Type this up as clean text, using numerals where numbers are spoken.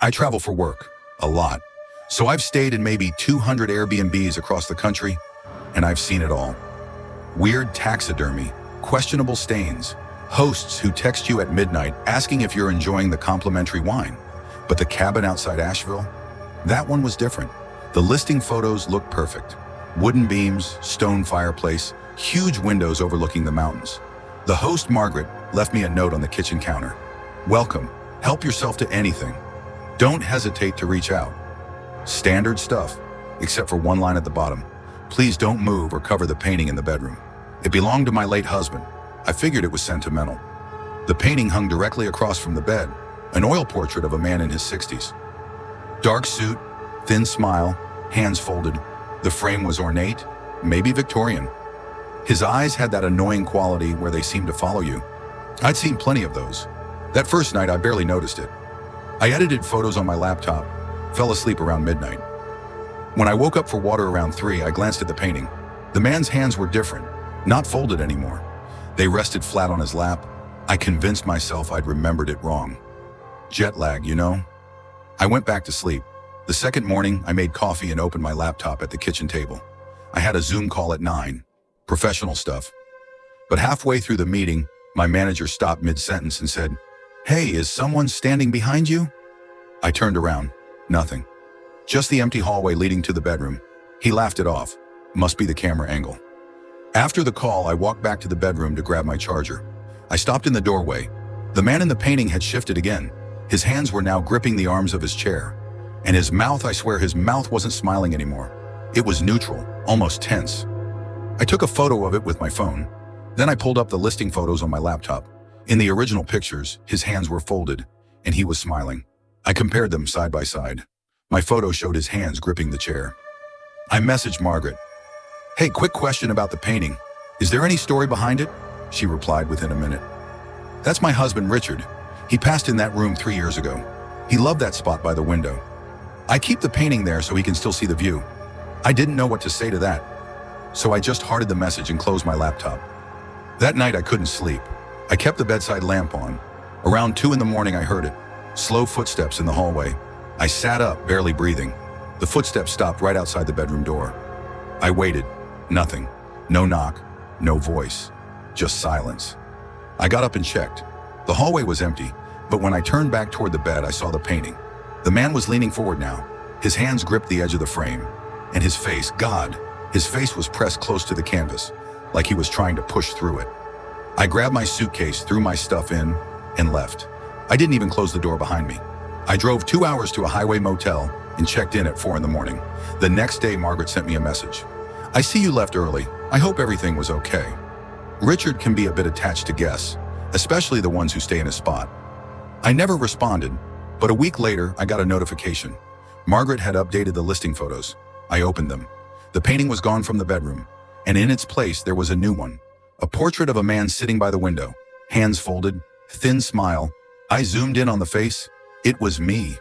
I travel for work, a lot. So I've stayed in maybe 200 Airbnbs across the country, and I've seen it all. Weird taxidermy, questionable stains, hosts who text you at midnight asking if you're enjoying the complimentary wine. But the cabin outside Asheville? That one was different. The listing photos looked perfect. Wooden beams, stone fireplace, huge windows overlooking the mountains. The host, Margaret, left me a note on the kitchen counter. Welcome. Help yourself to anything. Don't hesitate to reach out. Standard stuff, except for one line at the bottom. Please don't move or cover the painting in the bedroom. It belonged to my late husband. I figured it was sentimental. The painting hung directly across from the bed, an oil portrait of a man in his 60s. Dark suit, thin smile, hands folded. The frame was ornate, maybe Victorian. His eyes had that annoying quality where they seemed to follow you. I'd seen plenty of those. That first night, I barely noticed it. I edited photos on my laptop, fell asleep around midnight. When I woke up for water around 3, I glanced at the painting. The man's hands were different, not folded anymore. They rested flat on his lap. I convinced myself I'd remembered it wrong. Jet lag, you know? I went back to sleep. The second morning, I made coffee and opened my laptop at the kitchen table. I had a Zoom call at 9, professional stuff. But halfway through the meeting, my manager stopped mid-sentence and said, "Hey, is someone standing behind you?" I turned around. Nothing. Just the empty hallway leading to the bedroom. He laughed it off. Must be the camera angle. After the call, I walked back to the bedroom to grab my charger. I stopped in the doorway. The man in the painting had shifted again. His hands were now gripping the arms of his chair. And his mouth, I swear his mouth wasn't smiling anymore. It was neutral, almost tense. I took a photo of it with my phone. Then I pulled up the listing photos on my laptop. In the original pictures, his hands were folded, and he was smiling. I compared them side by side. My photo showed his hands gripping the chair. I messaged Margaret. "Hey, quick question about the painting. Is there any story behind it?" She replied within a minute. "That's my husband, Richard. He passed in that room 3 years ago. He loved that spot by the window. I keep the painting there so he can still see the view." I didn't know what to say to that, so I just hearted the message and closed my laptop. That night I couldn't sleep. I kept the bedside lamp on. Around 2 in the morning I heard it. Slow footsteps in the hallway. I sat up, barely breathing. The footsteps stopped right outside the bedroom door. I waited. Nothing. No knock. No voice. Just silence. I got up and checked. The hallway was empty, but when I turned back toward the bed, I saw the painting. The man was leaning forward now. His hands gripped the edge of the frame. And his face, God, his face was pressed close to the canvas, like he was trying to push through it. I grabbed my suitcase, threw my stuff in, and left. I didn't even close the door behind me. I drove 2 hours to a highway motel and checked in at 4 in the morning. The next day, Margaret sent me a message. "I see you left early. I hope everything was okay." Richard can be a bit attached to guests, especially the ones who stay in his spot. I never responded, but a week later, I got a notification. Margaret had updated the listing photos. I opened them. The painting was gone from the bedroom, and in its place, there was a new one. A portrait of a man sitting by the window, hands folded, thin smile. I zoomed in on the face. It was me.